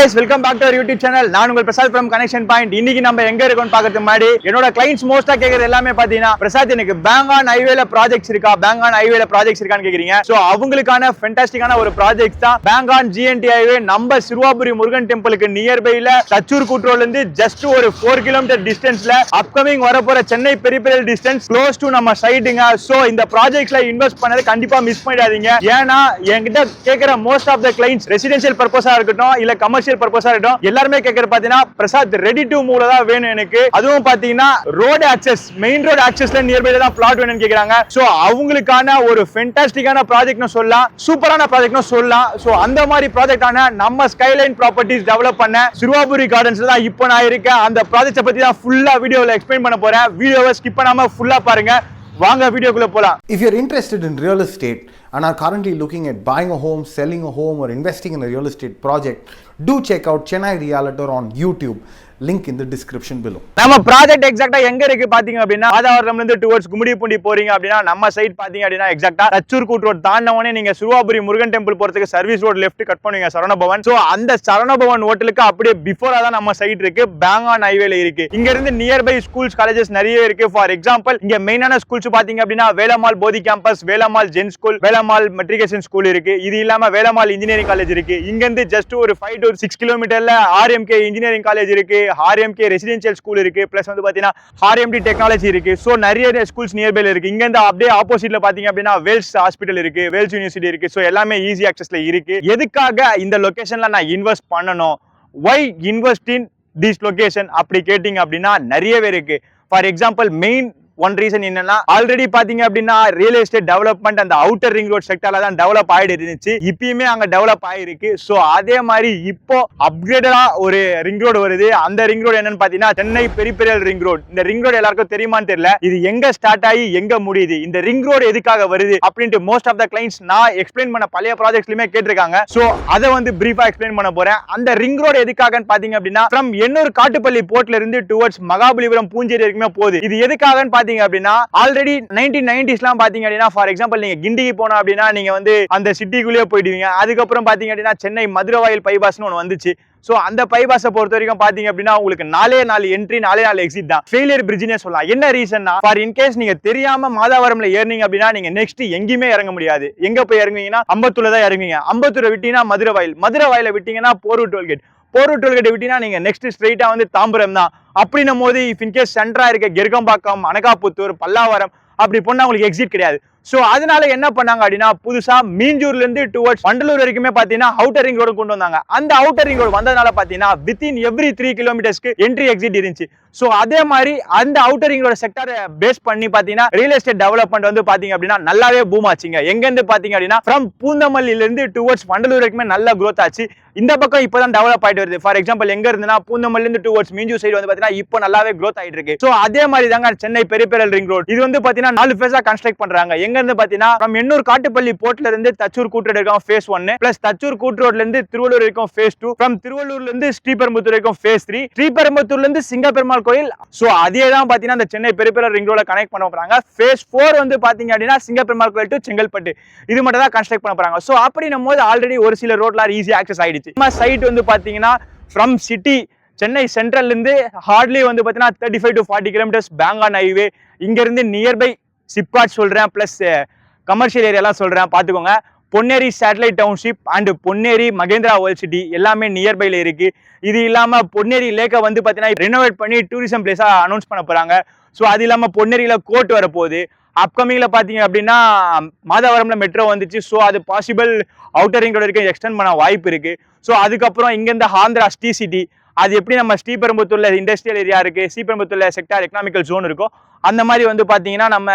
guys, welcome back to our YouTube channel. நான் உங்கள் Prasad from Connection Point. இன்னைக்கு நம்ம எங்க இருக்கோம்னு பார்க்கிறதுக்கு முன்னாடி என்னோட clients மோஸ்டா கேக்குறது எல்லாமே பாத்தீங்கன்னா பிரசாத் எனக்கு பேங்கான் ஹைவேல ப்ராஜெக்ட்ஸ் இருக்கா இருக்கான்னு கேக்குறீங்க. சோ அவங்களுக்கான ஃபென்டாஸ்டிக்கான ஒரு ப்ராஜெக்ட் தான் பேங்கான் GNT ஹைவே நம்ம சிறுவாபுரி முருகன் டெம்பிளுக்கு நியர்பைல தச்சூர் கூட்ரோல இருந்து ஜஸ்ட் ஒரு 4 கிலோமீட்டர் டிஸ்டன்ஸ்ல அப்கமிங் வரப்போற Chennai peripheral distance close to நம்ம சைடுங்க. சோ இந்த ப்ராஜெக்ட்ல இன்வெஸ்ட் பண்ணது கண்டிப்பா மிஸ் பண்ணிடாதீங்க. ஏன்னா என்கிட்ட கேக்குற most of the clients residential பர்பஸா இருக்கட்டும் இல்ல கமர்ஷியல் பர்பஸா இருக்கட்டும் எல்லாருமே கேக்குறது பாத்தீங்கன்னா பிரசாத் ரெடி டு மூவ்ல தான் வேணும் எனக்கு. அதுவும் பாத்தீங்கன்னா ரோட் ஆக்சஸ் மெயின் ரோட் ஆக்சஸ்ல நியர்பைல தான் பிளாட் வேணும்னு கேக்குறாங்க. சோ அவங்களுக்கான ஒரு ஃபென்டாஸ்டிக்கான ப்ராஜெக்ட்னு சொல்லலாம், சூப்பரான ப்ராஜெக்ட்னு சொல்லலாம். சோ அந்த மாதிரி ப்ராஜெக்டான நம்ம ஸ்கைலைன் ப்ராப்பர்ட்டிஸ் டெவலப் பண்ண சிறுவாபுரி கார்டன்ஸ்ல தான் இப்போ நான் இருக்கேன். அந்த ப்ராஜெக்ட்டை பத்தி தான் ஃபுல்லா வீடியோல எக்ஸ்பிளைன் பண்ண போறேன். வீடியோவை ஸ்கிப் பண்ணாம ஃபுல்லா பாருங்க. வாங்க வீடியோக்குள்ள போலாம். If you're interested in real estate and are currently looking at buying a home, selling a home or investing in a real estate project, do check out Chennai Realtor on YouTube. Link in the description below. நம்ம project எக்ஸாக்ட்டா எங்க இருக்கு பாத்தீங்க அப்படின்னா ஆதாவரம்ல இருந்து towards Gummidipoondi போறீங்க அப்படின்னா நம்ம side பாத்தீங்க அப்படின்னா எக்ஸாக்ட்டா தச்சூர் கூட் ரோட் தாண்டவனே நீங்க சிறுவாபுரி முருகன் டெம்பிள் போறதுக்கு சர்வீஸ் ரோட் லெஃப்ட் கட் பண்ணுவீங்க சரவணபவன். சோ அந்த சரவணபவன் ஹோட்டலுக்கு அப்படியே பிஃபோரா தான் நம்ம சைட் இருக்கு, பேங்கான் ஹைவேல இருக்கு. இங்க இருந்து நியர்பை ஸ்கூல்ஸ் காலேஜஸ் நிறைய இருக்கு. ஃபார் எக்ஸாம்பிள் இங்க மெயினான ஸ்கூல்ஸ் பாத்தீங்க அப்படின்னா Velammal Bodhi campus, Velammal Zen school, Velammal matriculation school இருக்கு. இது இல்லாம வேலம்மாள் இன்ஜினியரிங் காலேஜ் இருக்கு. இங்க இருந்து ஜஸ்ட் ஒரு 5 to 6 கிலோமீட்டர்ல RMK இன்ஜினியரிங் காலேஜ் இருக்கு, RMK ரெசிடென்ஷியல் ஸ்கூல் இருக்கு, பிளஸ் வந்து பாத்தீங்கன்னா RMD டெக்னாலஜி இருக்கு. சோ நிறைய ஸ்கூல்ஸ் நியர்பைல இருக்கு. இங்க இருந்து அப்படியே ஆப்போசிட்ல பாத்தீங்க அப்படின்னா வேல்ஸ் ஹாஸ்பிடல் இருக்கு, வேல்ஸ் யூனிவர்சிட்டி இருக்கு. சோ எல்லாமே ஈஸி ஆக்சஸ்ல இருக்கு. எதுக்காக இந்த லொகேஷன்ல நான் இன்வெஸ்ட் பண்ணணும், why invest in this location அப்படி கேட்டிங்க அப்படின்னா நிறையவே இருக்கு. For example main one reason என்னன்னா ஆல்ரெடி பாத்தீங்க அப்படின்னா ரியல் எஸ்டேட் டெவலப்மெண்ட் அந்த அவுட்டர் ரிங் ரோட் செக்டர்ல தான் டெவலப் ஆயிட்டு இருந்துச்சு. இப்பயுமே அங்க டெவலப் ஆயிருக்கு. சோ அதே மாதிரி இப்போ அப்கிரேடடா ஒரு ரிங் ரோடு வருது. அந்த ரிங் ரோடு என்னன்னு பாத்தீங்கன்னா சென்னை பெரிபெரல் ரிங் ரோடு. இந்த ரிங் ரோடு எல்லாருக்கும் தெரியுமான்னு தெரியல. இது எங்க ஸ்டார்ட் ஆகி எங்க முடியுது, இந்த ரிங் ரோடு எதுக்காக வருது அப்படின்ட்டு மோஸ்ட் ஆஃப் த கிளைண்ட்ஸ் நான் எக்ஸ்பிளைன் பண்ண பழைய ப்ராஜெக்ட்ஸ்லயுமே கேட்டிருக்காங்க. சோ அதை வந்து பிரீஃபா எக்ஸ்பிளைன் பண்ண போறேன். அந்த ரிங் ரோடு எதுக்காகன்னு பாத்தீங்க அப்படின்னா ஃப்ரம் எண்ணூர் காட்டுப்பள்ளி போர்ட்ல இருந்து டுவர்ட்ஸ் மகாபலிபுரம் பூஞ்சேரி வரைக்குமே போகுது. இது எதுக்காகன்னு பாத்தீங்க அப்படின்னா ஆல்ரெடி 1990s பாத்தீங்க அப்படின்னா ஃபார் எக்ஸாம்பிள் நீங்க கிண்டிக்கு போனா அப்படின்னா நீங்க வந்து அந்த சிட்டிக்குள்ளேயே போயிடுவீங்க. அதுக்கப்புறம் பாத்தீங்க அப்படின்னா சென்னை மதுரவாயில் பைபாஸ்னு ஒன்று வந்துச்சு. சோ அந்த பைபாஸை பொறுத்த வரைக்கும் பாத்தீங்க அப்படின்னா உங்களுக்கு 4 என்ட்ரி 4 எக்ஸிட் தான். ஃபெயிலியர் பிரிட்ஜ்னே சொல்லலாம். என்ன ரீசன்னா ஃபார் இன்கேஸ் நீங்க தெரியாம மாதாவரம்ல ஏறினீங்க அப்படின்னா நீங்க நெக்ஸ்ட் எங்கேயுமே இறங்க முடியாது. எங்க போய் இறங்குவீங்கன்னா அம்பத்தூர்ல தான் இறங்குவீங்க. அம்பத்தூரை விட்டீங்கன்னா மதுரவாயில விட்டீங்கன்னா போரூர் டோல்கேட் விட்டீங்கன்னா நீங்க நெக்ஸ்ட் ஸ்ட்ரெயிட்டா வந்து தாம்பரம் தான். அப்படின்னும் போது இஃப் இன்கேஸ் சென்ட்ரா இருக்க கெர்கம்பாக்கம், அனகாபுத்தூர், பல்லாவரம் அப்படி போனா உங்களுக்கு எக்ஸிட் கிடையாது. சோ அதனால என்ன பண்ணாங்க அப்படின்னா புதுசா மீஞ்சூர்ல இருந்து டுவர்ட்ஸ் வண்டலூர் வரைக்குமே பாத்தீங்கன்னா அவுட்டர் ரிங் ரோடு கொண்டு வந்தாங்க. அந்த அவுட்டர் ரிங் ரோடு வந்ததுனால பாத்தீங்கன்னா வித்தின் எவ்ரி 3 கிலோமீட்டர்ஸ்க்கு என்ட்ரி எக்ஸிட் இருந்துச்சு. சோ அதே மாதிரி அந்த அவுட்டர் ரிங் ரோடு செக்டரை பேஸ் பண்ணி பாத்தீங்கன்னா ரியல் எஸ்டேட் டெவலப்மெண்ட் வந்து பாத்தீங்க அப்படின்னா நல்லாவே பூம் ஆச்சுங்க. எங்க இருந்து பாத்தீங்க அப்படின்னா ஃப்ரம் பூந்தமல்லியில இருந்து டுவர்ட்ஸ் வண்டலூர் வரைக்குமே நல்ல growth ஆச்சு. இந்த பக்கம் இப்பதான் டெவலப் ஆயிட்டு வருது. ஃபார் எக்ஸாம்பிள் எங்க இருந்துன்னா பூந்தமல்லில இருந்து டுவர்ட்ஸ் மீஞ்சூர் சைடு வந்து பாத்தீங்கன்னா இப்போ நல்லாவே growth ஆயிட்டு இருக்கு. சோ அதே மாதிரி தாங்க சென்னை பெரிபெரல் ரிங் ரோடு. இது வந்து பாத்தீங்கன்னா 4 ஃபேஸா கன்ஸ்ட்ரக்ட் பண்றாங்க. எங்க இருந்து பாத்தீங்கன்னா ஃப்ரம் எண்ணூர் காட்டுப்பள்ளி போர்ட்ல இருந்து தச்சூர் கூட் ரோடு வரைக்கும் ஃபேஸ் 1, பிளஸ் தச்சூர் கூட் ரோட்ல இருந்து திருவள்ளூர் வரைக்கும் ஃபேஸ் 2, ஃப்ரம் திருவள்ளூர்ல இருந்து ஸ்ரீபெரும்புத்தூர் வரைக்கும் ஃபேஸ் 3, ஸ்ரீபெரும்புத்தூர்ல இருந்து சிங்கப்பெருமாள் கோயில். சோ அதே தான் பாத்தீங்கன்னா இந்த சென்னை பெரிபெரல் ரிங் ரோட கனெக்ட் பண்ண போறாங்க. ஃபேஸ் 4 வந்து பாத்தீங்க அப்படின்னா சிங்கப்பெருமாள் கோயில் டு செங்கல்பட்டு இது மட்டும் தான் கன்ஸ்ட்ரக்ட் பண்ண போறாங்க. சோ அப்படின்னும் போது ஆல்ரெடி ஒரு சில ரோட்ல ஈஸி ஆக்சஸ் ஆயிடுச்சு. நம்ம சைட் வந்து பாத்தீங்கன்னா ஃப்ரம் சிட்டி சென்னை சென்ட்ரல்ல இருந்து ஹார்ட்லி வந்து பாத்தீங்கன்னா 35 to 40 கிலோமீட்டர்ஸ் பேங்கான் ஹைவே. இங்க இருந்து நியர்பை சிப்காட் சொல்றேன், பிளஸ் கமர்ஷியல் ஏரியாலாம் சொல்றேன் பாத்துக்கோங்க. Ponneri satellite township and Ponneri Mahindra world city எல்லாமே நியர்பைல இருக்கு. இது இல்லாம பொன்னேரி லேக்கை வந்து பாத்தீங்கன்னா ரெனோவேட் பண்ணி டூரிசம் பிளேஸா அனௌன்ஸ் பண்ண போறாங்க. ஸோ அது இல்லாம பொன்னேரியில கோர்ட் வரப்போகுது. அப்கமிங்ல பாத்தீங்க அப்படின்னா மாதவரம்ல மெட்ரோ வந்துச்சு. ஸோ அது பாசிபிள் அவுட்டர் ரிங் ரோடு வரைக்கும் எக்ஸ்டெண்ட் பண்ண வாய்ப்பு இருக்கு. ஸோ அதுக்கப்புறம் இங்க இருந்து ஆந்திரா ஸ்ரீ சிட்டி, அது எப்படி நம்ம ஸ்ரீபெரும்புத்தூர்ல இண்டஸ்ட்ரியல் ஏரியா இருக்கு, ஸ்ரீபெரும்புத்தூர்ல செக்டார் எக்கனாமிக்கல் ஜோன் இருக்கோ அந்த மாதிரி வந்து பாத்தீங்கன்னா நம்ம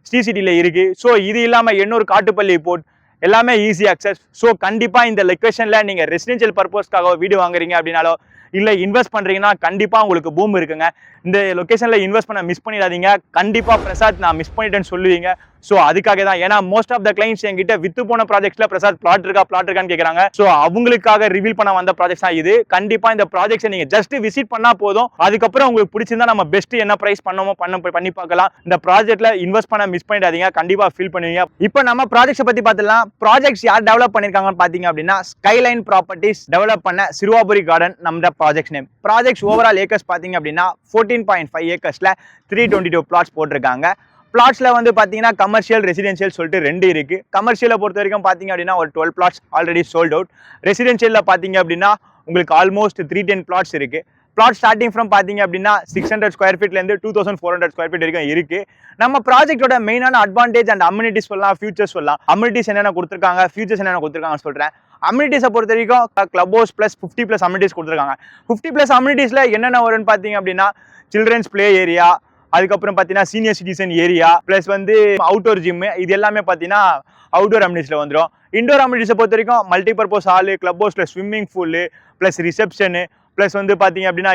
ஸ்ரீ சிட்டில இருக்கு. ஸோ இது இல்லாம எண்ணூர் காட்டுப்பள்ளி போர்ட் எல்லாமே ஈஸி ஆக்சஸ். ஸோ கண்டிப்பா இந்த லொகேஷன்ல நீங்க ரெசிடென்ஷியல் பர்பஸ்க்காக வீடு வாங்குறீங்க அப்படின்னாலோ இல்ல இன்வெஸ்ட் பண்றீங்கன்னா கண்டிப்பா உங்களுக்கு பூம் இருக்குங்க. இந்த லொகேஷன்ல இன்வெஸ்ட் பண்ண மிஸ் பண்ணிடாதீங்க. கண்டிப்பா பிரசாத் நான் மிஸ் பண்ணிட்டேன்னு சொல்லுவீங்க. சோ அதுக்காக தான். ஏன்னா மோஸ்ட் ஆஃப் த கிளைண்ட்ஸ் என்கிட்ட வித்து போன ப்ராஜெக்ட்ல பிரசாத் பிளாட் இருக்கான்னு கேக்குறாங்க. சோ அவங்களுக்காக ரிவீல் பண்ண வந்த ப்ராஜெக்ட்ஸ் தான் இது. கண்டிப்பா இந்த ப்ராஜெக்ட்ஸை நீங்க ஜஸ்ட் விசிட் பண்ணா போதும். அதுக்கப்புறம் உங்களுக்கு பிடிச்சிருந்தா நம்ம பெஸ்ட் என்ன பிரைஸ் பண்ணி பார்க்கலாம். இந்த ப்ராஜெக்ட்ல இன்வெஸ்ட் பண்ண மிஸ் பண்ணிடாதீங்க. கண்டிப்பா ஃபீல் பண்ணுவீங்க. இப்போ நம்ம ப்ராஜெக்ட்ஸை பத்தி பார்த்துலாம். ப்ராஜெக்ட்ஸ் யார் டெவலப் பண்ணிருக்காங்கன்னு பாத்தீங்க அப்படின்னா ஸ்கைலைன் ப்ராப்பர்ட்டிஸ் டெவலப் பண்ண சிறுவாபுரி கார்டன் நம்ம project name. Projects overall acres பாத்தீங்க அப்படின்னா 14.5 ஏக்கர்ஸ்ல 322 பிளாட்ஸ் போட்டிருக்காங்க. பிளாட்ஸ்ல வந்து பாத்தீங்கன்னா கமர்ஷியல் ரெசிடென்ஷியல் சொல்லிட்டு ரெண்டு இருக்கு. கமர்ஷியலை பொறுத்த வரைக்கும் பாத்தீங்க அப்படின்னா ஒரு 12 பிளாட்ஸ் ஆல்ரெடி சோல்ட் அவுட். ரெசிடென்ஷியல்ல பாத்தீங்க அப்படின்னா உங்களுக்கு ஆல்மோஸ்ட் 310 பிளாட்ஸ் இருக்கு. பிளாட் ஸ்டார்டிங் ஃப்ரம் பாத்தீங்க அப்படின்னா 600 ஸ்கொயர் ஃபீட்ல இருந்து 2400 ஸ்கொயர் ஃபீட் வரைக்கும் இருக்கு. நம்ம ப்ராஜெக்டோட மெயினான அட்வான்டேஜ் அண்ட் அம்யூனிட்டிஸ் சொல்லலாம், ஃபியூச்சர்ஸ் சொல்லலாம். அம்யூனிட்டிஸ் என்னென்ன கொடுத்துருக்காங்க, ஃபியூச்சர்ஸ் என்னென்ன கொடுத்துருக்காங்கன்னு சொல்றேன். அம்யூனிட்டிஸை பொறுத்த வரைக்கும் கிளப் ஹவுஸ் பிளஸ் 50+ அம்யூனிட்டிஸ் கொடுத்துருக்காங்க. 50+ அம்யூனிட்டிஸ்ல என்னென்ன வரும்னு பாத்தீங்க அப்படின்னா சில்ட்ரன்ஸ் பிளே ஏரியா, அதுக்கப்புறம் பார்த்தீங்கன்னா சீனியர் சிட்டிசன் ஏரியா, பிளஸ் வந்து அவுட்டோர் ஜிம், இது எல்லாமே பார்த்தீங்கன்னா அவுட்டோர் அம்யூனிட்டிஸ்ல வந்துடும். இண்டோர் அம்யூனிட்டிஸை பொறுத்த வரைக்கும் மல்டிபர்பஸ் ஹாலு, கிளப் ஹவுஸ்ல swimming pool, plus reception, plus வந்து பார்த்தீங்க அப்படின்னா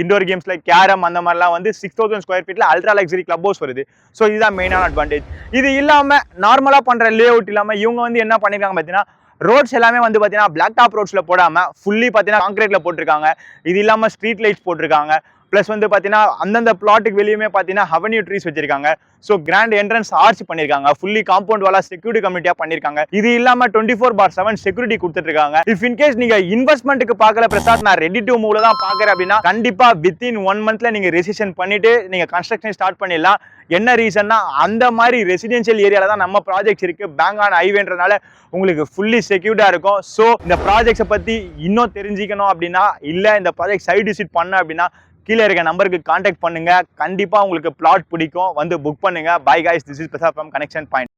இண்டோர் கேம்ஸ் லைக் கேரம் அந்த மாதிரிலாம் வந்து 6000 ஸ்கொயர் ஃபீட்ல அல்ட்ரா லக்ஸரி கிளப் ஹவுஸ் வருது. ஸோ இதுதான் மெயினான அட்வான்டேஜ். இது இல்லாமல் நார்மலாக பண்ணுற லே அவுட் இல்லாமல் இவங்க வந்து என்ன பண்ணிருக்காங்க பார்த்தீங்கன்னா ரோட்ஸ் எல்லாமே வந்து பார்த்தீங்கன்னா பிளாக் டாப் ரோட்ஸ்ல போடாமல் ஃபுல்லி பார்த்தீங்கன்னா கான்கிரீட்ல போட்டிருக்காங்க. இது இல்லாமல் ஸ்ட்ரீட் லைட்ஸ் போட்டிருக்காங்க. பிளஸ் வந்து பார்த்தீங்கன்னா அந்தந்த பிளாட்டுக்கு வெளியுமே பார்த்தீங்கன்னா அவென்யூ ட்ரீஸ் வச்சிருக்காங்க. ஸோ கிராண்ட் என்ட்ரன்ஸ் ஆர்ச் பண்ணிருக்காங்க. ஃபுல்லி காம்பவுண்ட் வாலா செக்யூரிட்டி கமிட்டியா பண்ணிருக்காங்க. இது இல்லாம 24/7 செக்யூரிட்டி கொடுத்துட்டு இருக்காங்க. இஃப் இன்கேஸ் நீங்க இன்வெஸ்ட்மெண்ட்டுக்கு பார்க்கல பிரசாத், நான் ரெடி டு மூவ்ல தான் பாக்குறேன் அப்படின்னா கண்டிப்பா வித்தின் 1 மந்த்ல நீங்க ரெஜிஸ்ட்ரேஷன் பண்ணிட்டு நீங்க கன்ஸ்ட்ரக்ஷன் ஸ்டார்ட் பண்ணிடலாம். என்ன ரீசன்னா அந்த மாதிரி ரெசிடென்ஷியல் ஏரியால தான் நம்ம ப்ராஜெக்ட்ஸ் இருக்கு. பேங்க் ஆன் ஹைவேன்றனால உங்களுக்கு ஃபுல்லி செக்யூர்டா இருக்கும். ஸோ இந்த ப்ராஜெக்ட்ஸை பத்தி இன்னும் தெரிஞ்சுக்கணும் அப்படின்னா, இல்ல இந்த ப்ராஜெக்ட் சைட் விசிட் பண்ண அப்படின்னா கீழே இருக்க நம்பருக்கு கான்டாக்ட் பண்ணுங்க. கண்டிப்பா உங்களுக்கு பிளாட் பிடிக்கும், வந்து புக் பண்ணுங்க. Bye guys, this is Prasad from connection point.